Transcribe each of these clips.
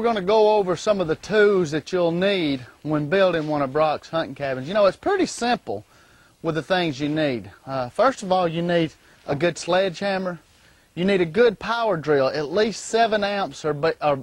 we're going to go over some of the tools that you'll need when building one of Brock's hunting cabins. You know, it's pretty simple with the things you need. First of all, you need a good sledgehammer. You need a good power drill, at least 7 amps or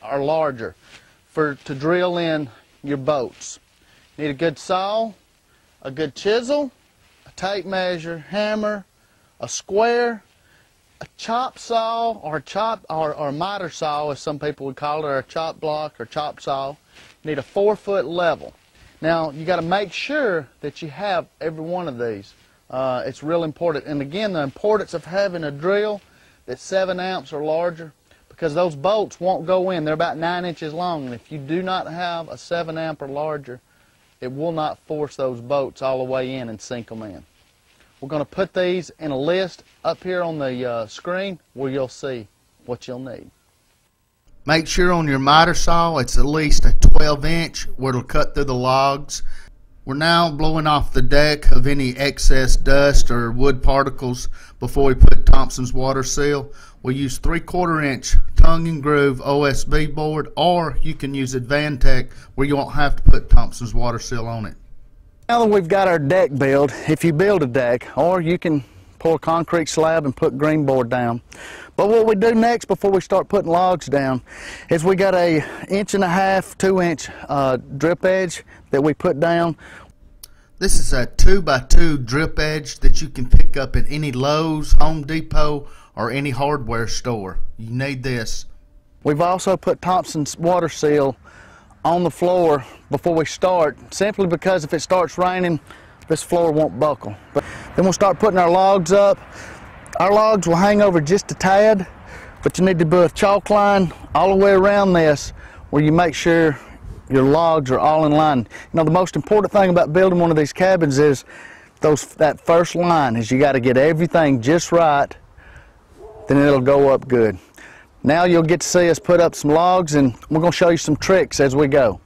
larger, to drill in your boats. You need a good saw, a good chisel, a tape measure, hammer, a square, a chop saw or miter saw, as some people would call it, or a chop block or chop saw. You need a 4-foot level. Now you got to make sure that you have every one of these. It's real important. And again, the importance of having a drill that's 7 amps or larger, because those bolts won't go in. They're about 9 inches long, and if you do not have a 7 amp or larger, it will not force those bolts all the way in and sink them in. We're going to put these in a list up here on the screen where you'll see what you'll need. Make sure on your miter saw it's at least a 12-inch where it'll cut through the logs. We're now blowing off the deck of any excess dust or wood particles before we put Thompson's water seal. We'll use 3/4-inch tongue and groove OSB board, or you can use Advantech where you won't have to put Thompson's water seal on it. Now that we've got our deck built, if you build a deck, or you can pour a concrete slab and put green board down. But what we do next before we start putting logs down is we got a 1.5 to 2-inch drip edge that we put down. This is a 2x2 drip edge that you can pick up at any Lowe's, Home Depot, or any hardware store. You need this. We've also put Thompson's water seal on the floor before we start, simply because if it starts raining, this floor won't buckle. But then we'll start putting our logs up. Our logs will hang over just a tad, but you need to put a chalk line all the way around this where you make sure your logs are all in line. You know, the most important thing about building one of these cabins is that first line is you got to get everything just right, then it'll go up good. Now you'll get to see us put up some logs, and we're going to show you some tricks as we go.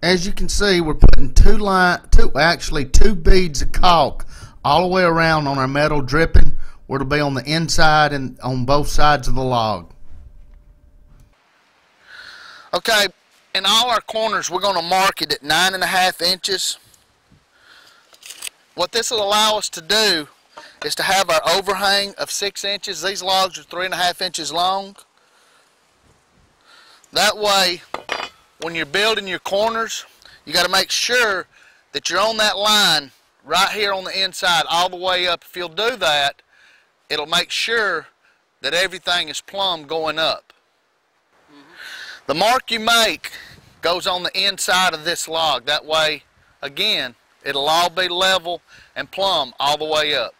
As you can see, we're putting two beads of caulk all the way around on our metal dripping, where it'll be on the inside and on both sides of the log. Okay, in all our corners we're going to mark it at 9.5 inches. What this will allow us to do is to have our overhang of 6 inches. These logs are 3.5 inches long. That way, when you're building your corners, you got to make sure that you're on that line right here on the inside all the way up. If you'll do that, it'll make sure that everything is plumb going up. The mark you make goes on the inside of this log. That way, again, it'll all be level and plumb all the way up.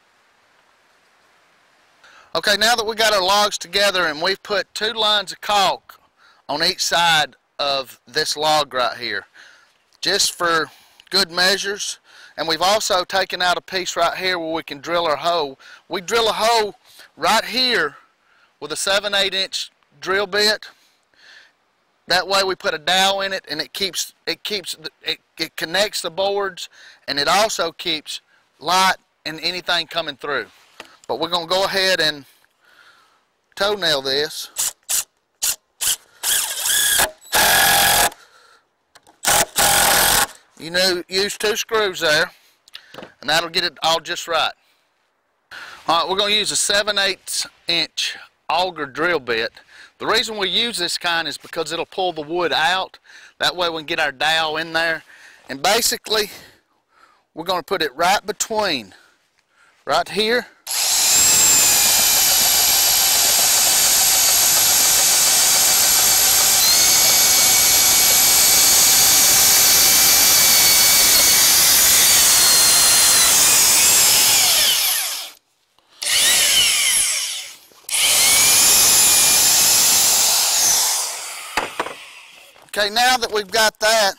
Okay, now that we got our logs together and we've put 2 lines of caulk on each side of this log right here, just for good measures, and we've also taken out a piece right here where we can drill our hole. We drill a hole right here with a 7/8-inch drill bit. That way we put a dowel in it, and it connects the boards, and it also keeps light and anything coming through. But we're going to go ahead and toenail this. You know, use 2 screws there, and that'll get it all just right. Alright, we're going to use a 7/8-inch auger drill bit. The reason we use this kind is because it'll pull the wood out. That way we can get our dowel in there. And basically, we're going to put it right between, right here. Okay, now that we've got that,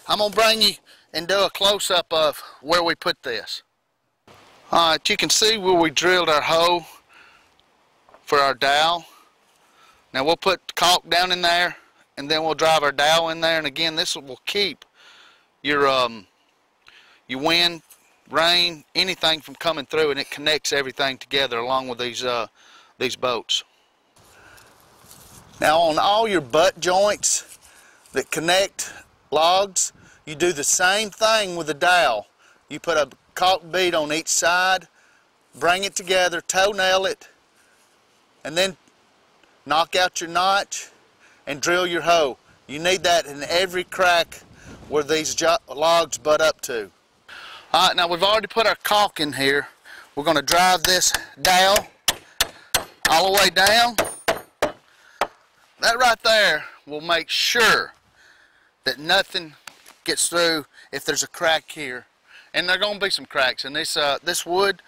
I'm going to bring you and do a close-up of where we put this. Alright, you can see where we drilled our hole for our dowel. Now we'll put caulk down in there, and then we'll drive our dowel in there, and again this will keep your wind, rain, anything from coming through, and it connects everything together along with these bolts. Now on all your butt joints that connect logs, you do the same thing with the dowel. You put a caulk bead on each side, bring it together, toenail it, and then knock out your notch and drill your hole. You need that in every crack where these logs butt up to. Alright, now we've already put our caulk in here. We're going to drive this dowel all the way down. That right there will make sure that nothing gets through if there's a crack here. And there are going to be some cracks, and this wood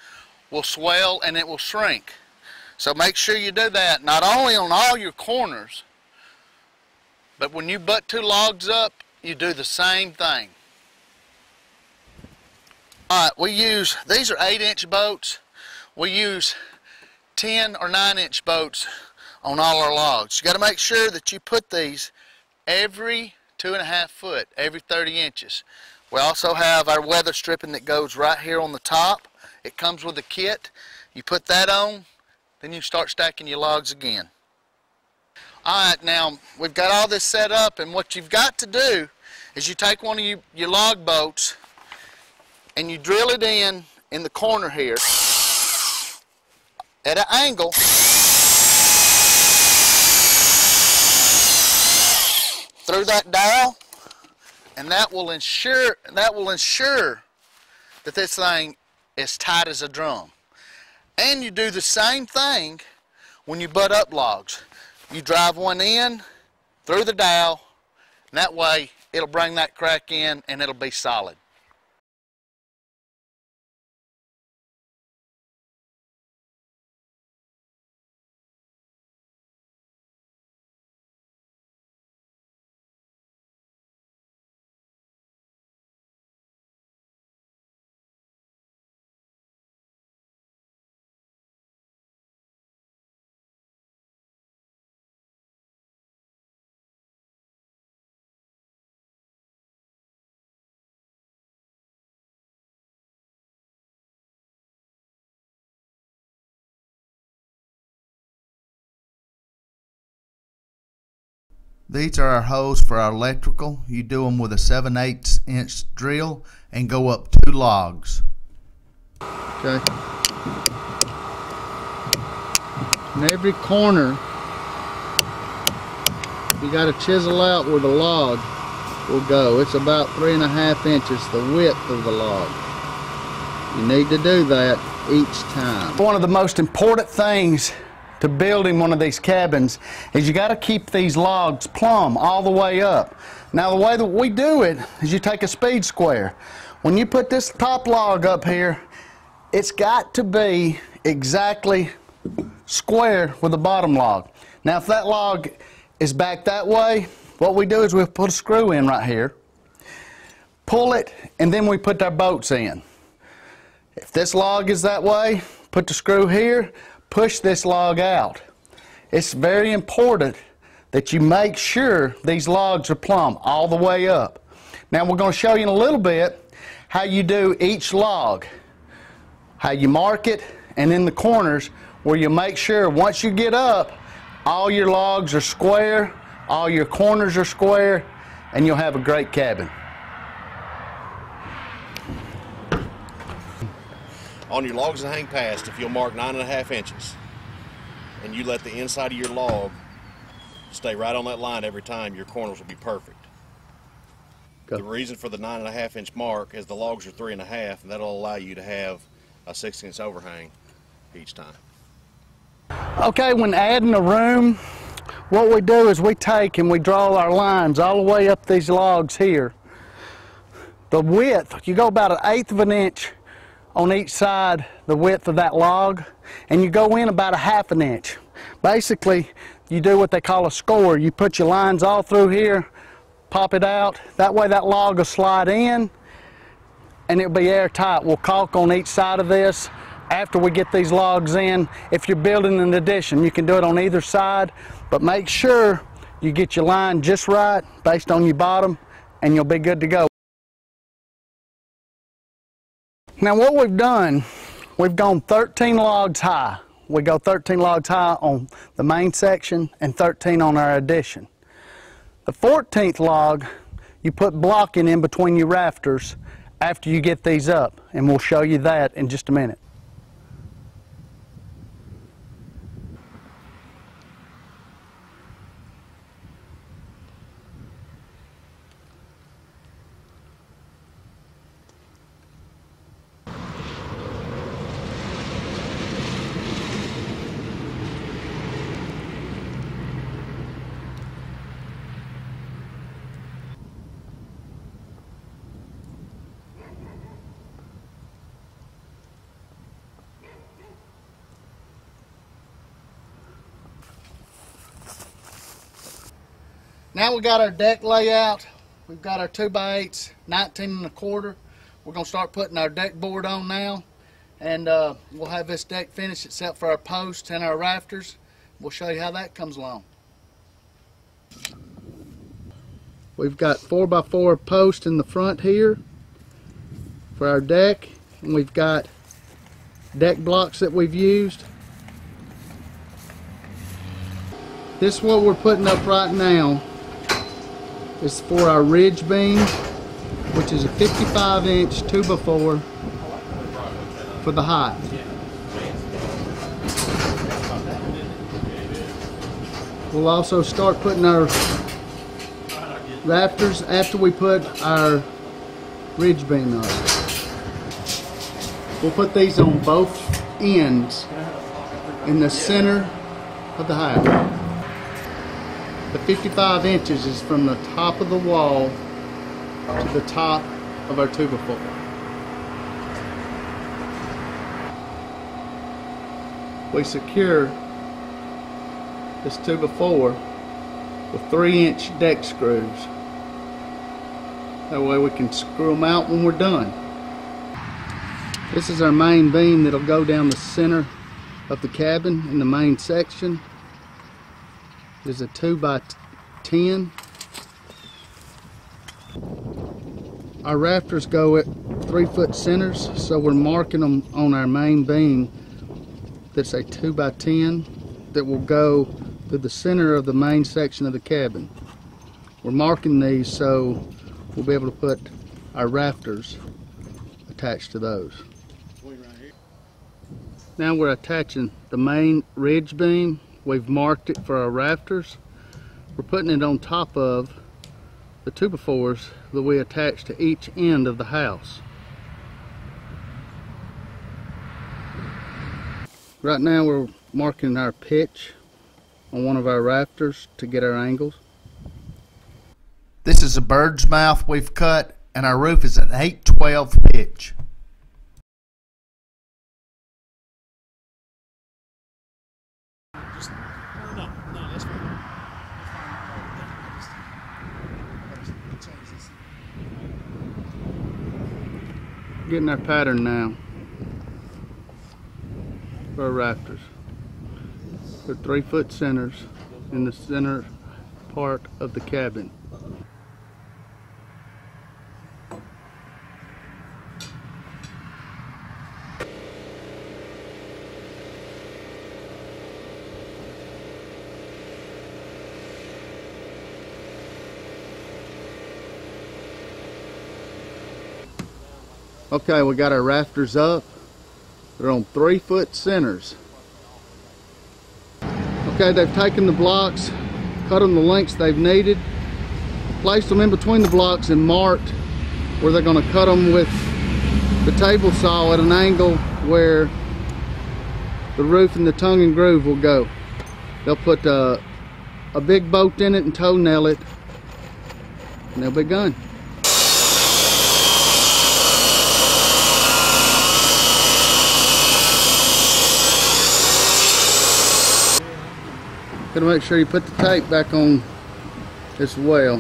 will swell and it will shrink. So make sure you do that, not only on all your corners, but when you butt two logs up, you do the same thing. Alright, these are 8-inch boats. We use 10 or 9-inch boats on all our logs. You got to make sure that you put these every 2.5 foot, every 30 inches. We also have our weather stripping that goes right here on the top. It comes with a kit. You put that on, then you start stacking your logs again. Alright, now we've got all this set up, and what you've got to do is you take one of your log boats and you drill it in the corner here at an angle through that dowel, and that will ensure that this thing is tight as a drum. And you do the same thing when you butt up logs. You drive one in through the dowel, and that way it'll bring that crack in and it'll be solid. These are our holes for our electrical. You do them with a 7/8 inch drill and go up 2 logs. Okay. In every corner, you got to chisel out where the log will go. It's about 3.5 inches, the width of the log. You need to do that each time. One of the most important things to building one of these cabins is you got to keep these logs plumb all the way up. Now the way that we do it is you take a speed square. When you put this top log up here, it's got to be exactly square with the bottom log. Now if that log is back that way, what we do is we'll put a screw in right here, pull it, and then we put our boats in. If this log is that way, put the screw here, push this log out. It's very important that you make sure these logs are plumb all the way up. Now we're going to show you in a little bit how you do each log, how you mark it, and in the corners where you make sure once you get up, all your logs are square, all your corners are square, and you'll have a great cabin. On your logs that hang past, if you'll mark 9.5 inches and you let the inside of your log stay right on that line every time, your corners will be perfect. Go. The reason for the 9.5 inch mark is the logs are 3.5, and that'll allow you to have a 6-inch overhang each time. Okay, when adding a room, what we do is we take and we draw our lines all the way up these logs here. The width, you go about 1/8 of an inch on each side, the width of that log, and you go in about 1/2 an inch. Basically, you do what they call a score. You put your lines all through here, pop it out. That way that log will slide in and it'll be airtight. We'll caulk on each side of this after we get these logs in. If you're building an addition, you can do it on either side, but make sure you get your line just right based on your bottom and you'll be good to go. Now what we've done, we've gone 13 logs high. we go 13 logs high on the main section and 13 on our addition. The 14th log, you put blocking in between your rafters after you get these up, and we'll show you that in just a minute. Now we got our deck layout. We've got our 2x8s, 19 1/4. We're going to start putting our deck board on now, and we'll have this deck finished except for our posts and our rafters. We'll show you how that comes along. We've got 4x4 posts in the front here for our deck, and we've got deck blocks that we've used. This is what we're putting up right now. Is for our ridge beam, which is a 55-inch 2x4 for the height. We'll also start putting our rafters after we put our ridge beam up. We'll put these on both ends in the center of the house. The 55 inches is from the top of the wall to the top of our 2x4. We secure this 2x4 with 3-inch deck screws. That way we can screw them out when we're done. This is our main beam that'll go down the center of the cabin in the main section. There's a 2x10. Our rafters go at 3-foot centers, so we're marking them on our main beam. That's a 2x10 that will go through the center of the main section of the cabin. We're marking these so we'll be able to put our rafters attached to those. Now we're attaching the main ridge beam. We've marked it for our rafters. We're putting it on top of the 2x4s that we attach to each end of the house. Right now we're marking our pitch on one of our rafters to get our angles. This is a bird's mouth we've cut, and our roof is an 8/12 pitch. Getting our pattern now for our rafters. They're 3-foot centers in the center part of the cabin. Okay, we got our rafters up. They're on 3-foot centers. Okay, they've taken the blocks, cut them the lengths they've needed, placed them in between the blocks and marked where they're going to cut them with the table saw at an angle where the roof and the tongue and groove will go. They'll put a big bolt in it and toe nail it, and they'll be done. Gotta make sure you put the tape back on as well.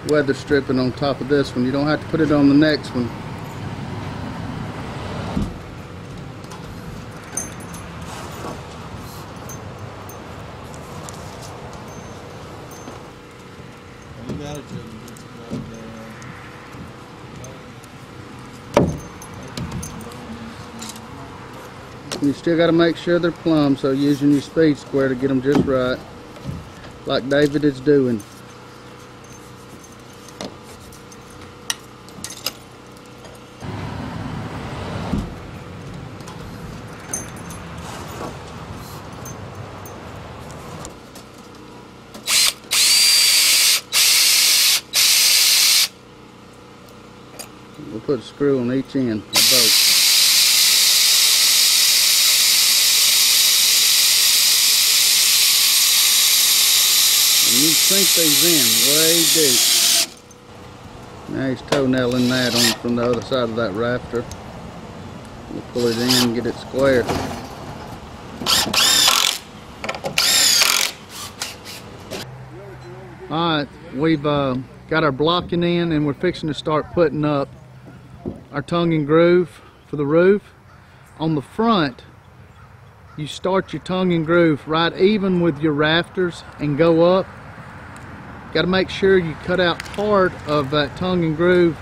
Weather stripping on top of this one. You don't have to put it on the next one. You got it, Jim. You still got to make sure they're plumb, so using your speed square to get them just right, like David is doing. We'll put a screw on each end of the boat. And you sink these in way deep. Now he's toenailing that on from the other side of that rafter. We'll pull it in and get it square. Alright, we've got our blocking in and we're fixing to start putting up our tongue and groove for the roof. On the front, you start your tongue and groove right even with your rafters and go up. Got to make sure you cut out part of that tongue and groove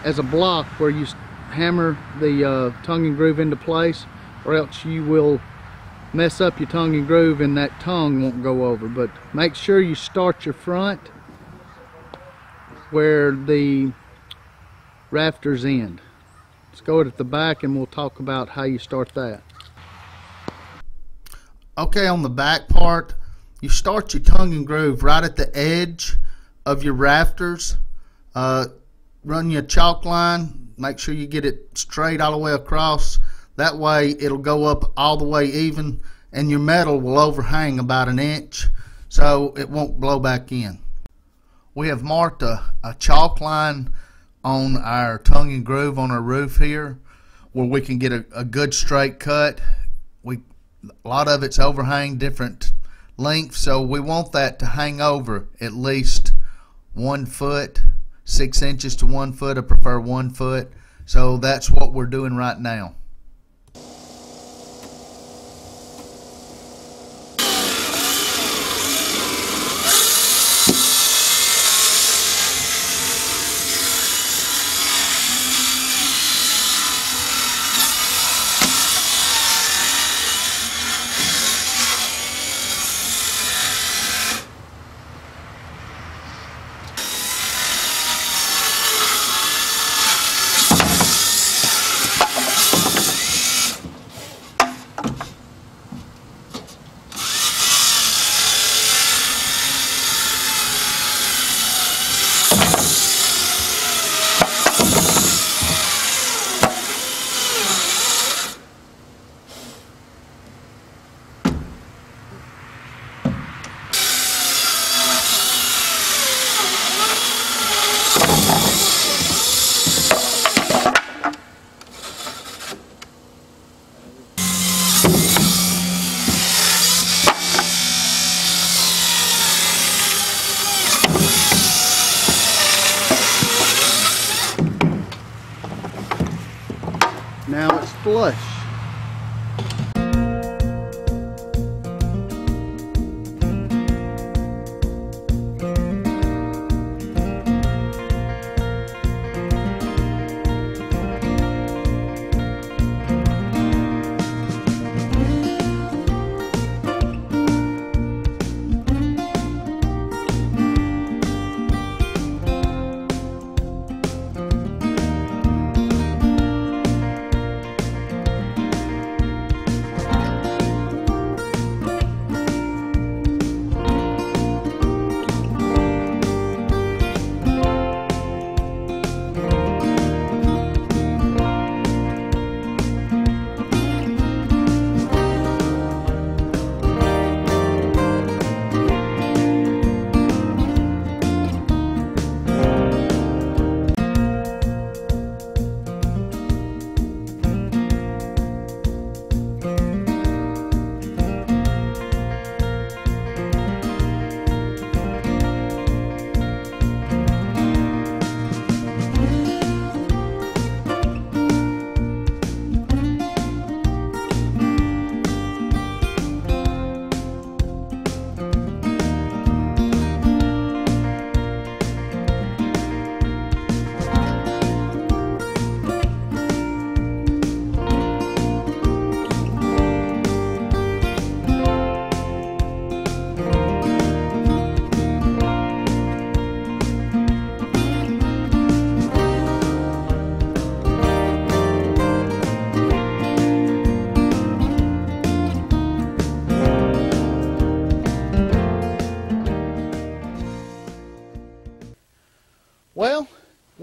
as a block where you hammer the tongue and groove into place, or else you will mess up your tongue and groove and that tongue won't go over. But make sure you start your front where the rafters end. Let's go at the back and we'll talk about how you start that. Okay, on the back part, you start your tongue and groove right at the edge of your rafters. Run your chalk line, make sure you get it straight all the way across. That way it'll go up all the way even and your metal will overhang about an inch so it won't blow back in. We have marked a chalk line on our tongue and groove on our roof here where we can get a good straight cut. A lot of it's overhang different lengths, so we want that to hang over at least 1 foot, 6 inches to 1 foot. I prefer 1 foot. So that's what we're doing right now. Now it's flush.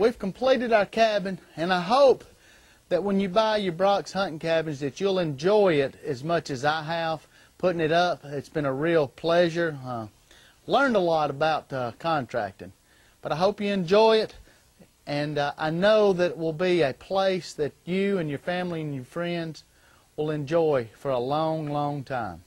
we've completed our cabin, and I hope that when you buy your Brock's hunting cabins that you'll enjoy it as much as I have putting it up. It's been a real pleasure. Learned a lot about contracting, but I hope you enjoy it, and I know that it will be a place that you and your family and your friends will enjoy for a long, long time.